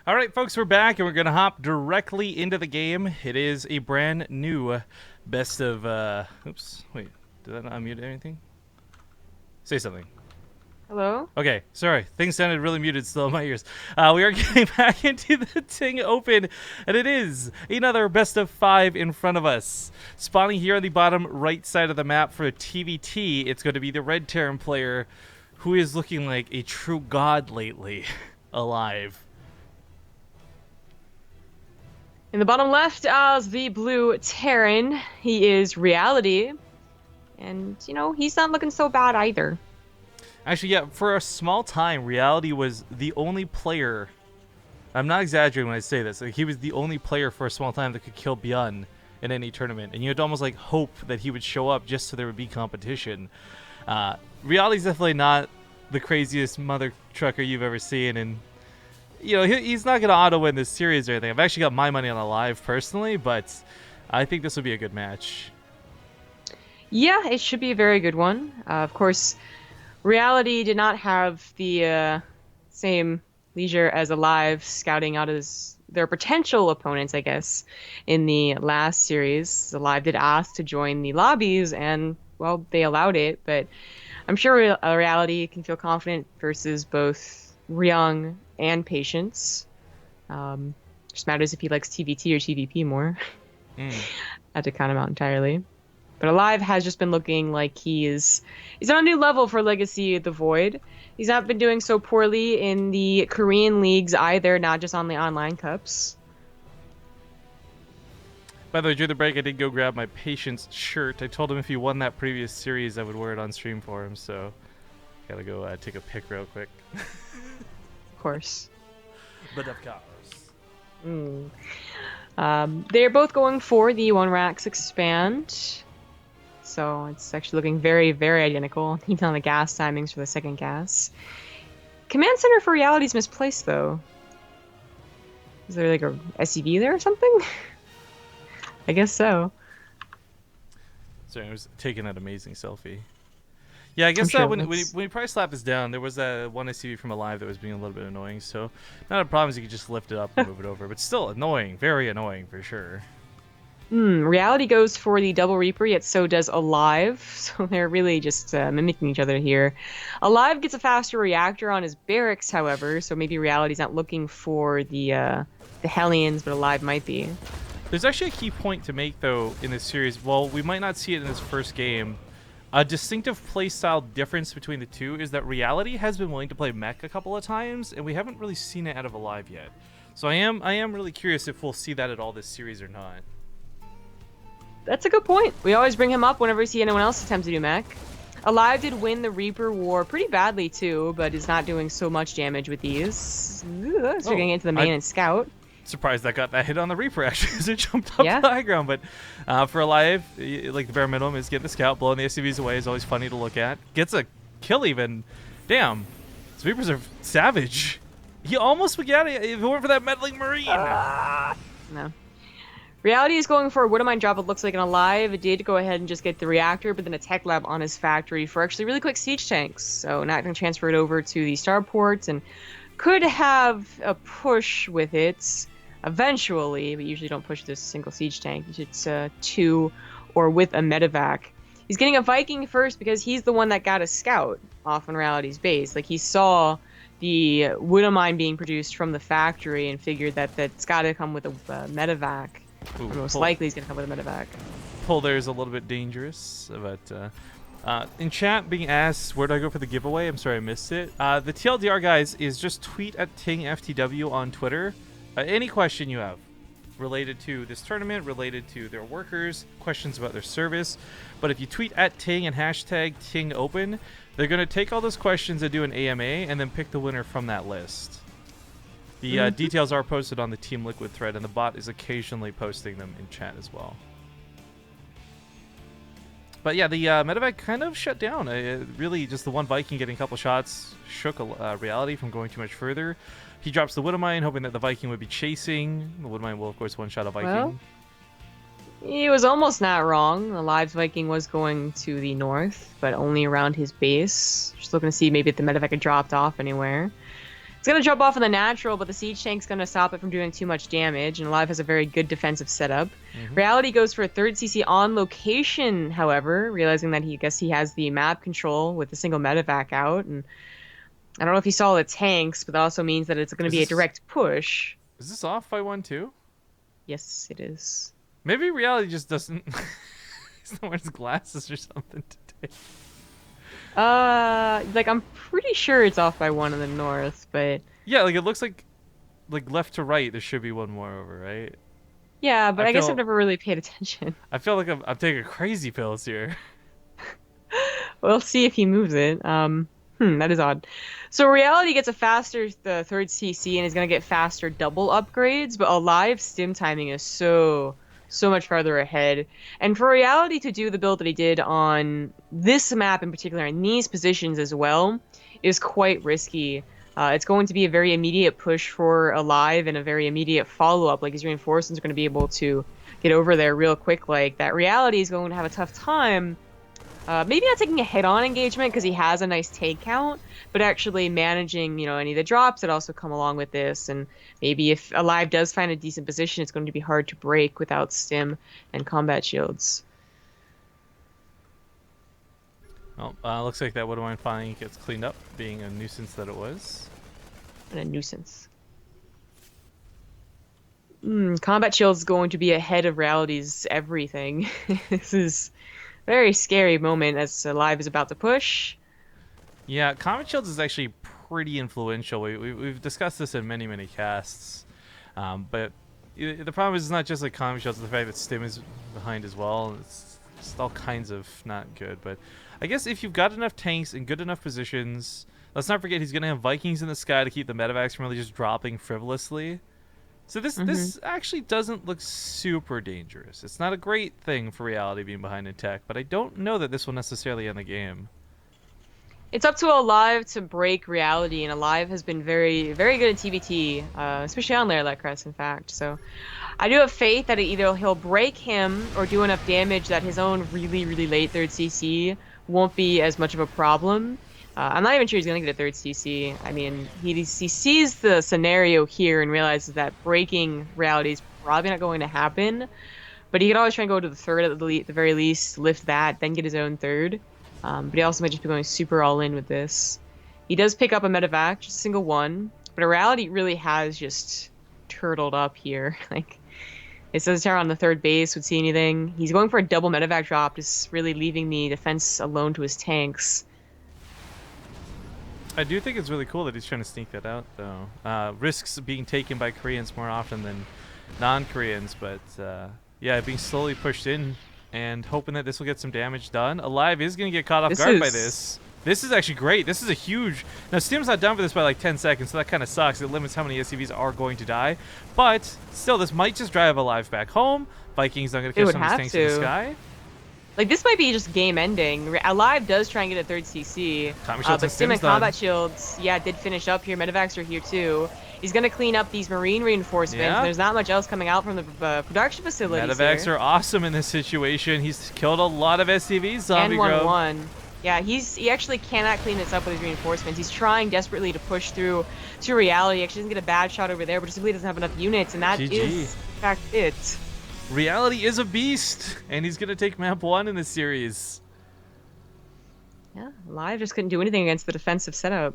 All right, folks, we're back, and we're going to hop directly into the game. It is a brand new best of... Oops, wait, did that not unmute anything? Say something. Hello? Okay, sorry. Things sounded really muted still in my ears. We are getting back into the Ting Open, and it is another best of 5 in front of us. Spawning here on the bottom right side of the map for TvT, it's going to be the Red Terran player who is looking like a true god lately. aLive. In the bottom left as the blue Terran, he is Reality. And, he's not looking so bad either. Actually, yeah, for a small time, Reality was the only player. I'm not exaggerating when I say this. Like, he was the only player for a small time that could kill Byun in any tournament. And you had to almost like hope that he would show up just so there would be competition. Reality's definitely not the craziest mother trucker you've ever seen. And, he's not going to auto-win this series or anything. I've actually got my money on aLive personally, but I think this will be a good match. Yeah, it should be a very good one. Of course, Reality did not have the same leisure as aLive scouting out their potential opponents, I guess, in the last series. aLive did ask to join the lobbies, and, well, they allowed it. But I'm sure Reality can feel confident versus both Ryung and Patience. Just matters if he likes TvT or TvP more. I had to count him out entirely. But aLive has just been looking like he's on a new level for Legacy of the Void. He's not been doing so poorly in the Korean leagues either, not just on the online cups. By the way, during the break, I did go grab my Patience shirt. I told him if he won that previous series, I would wear it on stream for him, so gotta go take a pic real quick. Of course. But of course. They're both going for the 1-Rax expand. So it's actually looking very, very identical. Even on the gas timings for the second gas. Command center for Reality's misplaced, though. Is there like a SCV there or something? I guess so. Sorry, I was taking that amazing selfie. Yeah, I guess sure when you probably slap this down, there was that one SCV from aLive that was being a little bit annoying. So not a problem is you could just lift it up and move it over. But still annoying. Very annoying for sure. Reality goes for the double Reaper, yet so does aLive. So they're really just mimicking each other here. aLive gets a faster reactor on his barracks, however, so maybe Reality's not looking for the Hellions, but aLive might be. There's actually a key point to make, though, in this series. While we might not see it in this first game, a distinctive playstyle difference between the two is that Reality has been willing to play mech a couple of times, and we haven't really seen it out of aLive yet. So I am really curious if we'll see that at all this series or not. That's a good point. We always bring him up whenever we see anyone else attempt to do mech. aLive did win the Reaper War pretty badly too, but is not doing so much damage with these. So getting into the main and scout. Surprised that got that hit on the Reaper actually as it jumped up the high ground. But for aLive, like the bare minimum is getting the scout, blowing the SCVs away is always funny to look at. Gets a kill even. Damn, these Reapers are savage. He almost would get it if it weren't for that meddling Marine. No. Reality is going for a Widowmine drop, it looks like, an aLive. It did go ahead and just get the reactor, but then a tech lab on his factory for actually really quick siege tanks. So not going to transfer it over to the starports, and could have a push with it eventually, but usually don't push this single siege tank. It's 2 or with a medevac. He's getting a Viking first because he's the one that got a scout off on Reality's base. Like, he saw the Widowmine being produced from the factory and figured that that's got to come with a medevac. Ooh, most likely he's going to come with a medevac. Pull there is a little bit dangerous, but in chat being asked, where do I go for the giveaway? I'm sorry I missed it. The TLDR, guys, is just tweet at Ting FTW on Twitter. Any question you have related to this tournament, related to their workers, questions about their service. But if you tweet at Ting and hashtag Ting Open, they're going to take all those questions and do an AMA and then pick the winner from that list. The details are posted on the Team Liquid thread, and the bot is occasionally posting them in chat as well. But yeah, the medevac kind of shut down. Really, just the one Viking getting a couple shots shook Reality from going too much further. He drops the Widowmine, hoping that the Viking would be chasing. The Widowmine will, of course, one-shot a Viking. Well, he was almost not wrong. aLive's Viking was going to the north, but only around his base. Just looking to see maybe if the medevac had dropped off anywhere. It's going to jump off in the natural, but the siege tank's going to stop it from doing too much damage, and aLive has a very good defensive setup. Reality goes for a third CC on location, however, realizing that I guess he has the map control with the single medevac out, and I don't know if he saw the tanks, but that also means that it's going to be a direct push. Is this off by 1 too? Yes, it is. Maybe Reality just doesn't... He's not wearing his glasses or something today. Like, I'm pretty sure it's off by 1 in the north, but... Yeah, like, it looks like left to right, there should be one more over, right? Yeah, but I guess I've never really paid attention. I feel like I'm taking crazy pills here. We'll see if he moves it. That is odd. So Reality gets a faster the third CC and is going to get faster double upgrades, but aLive stim timing is so much farther ahead. And for Reality to do the build that he did on this map in particular, and these positions as well, is quite risky. It's going to be a very immediate push for aLive and a very immediate follow-up. Like, his reinforcements are going to be able to get over there real quick. Like, that Reality is going to have a tough time. Maybe not taking a head-on engagement because he has a nice take count, but actually managing, any of the drops that also come along with this. And maybe if aLive does find a decent position, it's going to be hard to break without stim and combat shields. Well, looks like that Woodwine finally gets cleaned up, being a nuisance that it was. And a nuisance. Combat shields is going to be ahead of Reality's everything. This is... very scary moment as aLive is about to push. Yeah, Combat Shields is actually pretty influential. We've discussed this in many casts. But the problem is it's not just like Combat Shields, the fact that stim is behind as well. It's just all kinds of not good. But I guess if you've got enough tanks in good enough positions, let's not forget he's going to have Vikings in the sky to keep the medevacs from really just dropping frivolously. So this actually doesn't look super dangerous. It's not a great thing for Reality being behind in tech, but I don't know that this will necessarily end the game. It's up to aLive to break Reality, and aLive has been very good at TvT, especially on Lair Crest, in fact. So I do have faith that either he'll break him or do enough damage that his own really late third CC won't be as much of a problem. I'm not even sure he's going to get a third CC. I mean, he sees the scenario here and realizes that breaking Reality is probably not going to happen. But he could always try and go to the third at the very least, lift that, then get his own third. But he also might just be going super all in with this. He does pick up a medevac, just a single one. But Reality really has just turtled up here. Like, it says here on the third base, would see anything. He's going for a double medevac drop, just really leaving the defense alone to his tanks. I do think it's really cool that he's trying to sneak that out, though. Risks being taken by Koreans more often than non-Koreans, but yeah, being slowly pushed in and hoping that this will get some damage done. aLive is going to get caught off guard by this. This is actually great. This is a huge... Now, Stim's not done for this by like 10 seconds, so that kind of sucks. It limits how many SCVs are going to die. But still, this might just drive aLive back home. Vikings not going to catch some of these tanks in the sky. Like, this might be just game ending. aLive does try and get a third CC. But Stim and Combat Shields, yeah, did finish up here. Medevacs are here too. He's going to clean up these marine reinforcements. Yeah. There's not much else coming out from the production facilities. Medevacs are awesome in this situation. He's killed a lot of SCVs. Zombie and 1-1. Yeah, he actually cannot clean this up with his reinforcements. He's trying desperately to push through to Reality. Actually doesn't get a bad shot over there, but simply doesn't have enough units, and that is, in fact, it. Reality is a beast, and he's going to take map 1 in this series. Yeah, aLive just couldn't do anything against the defensive setup.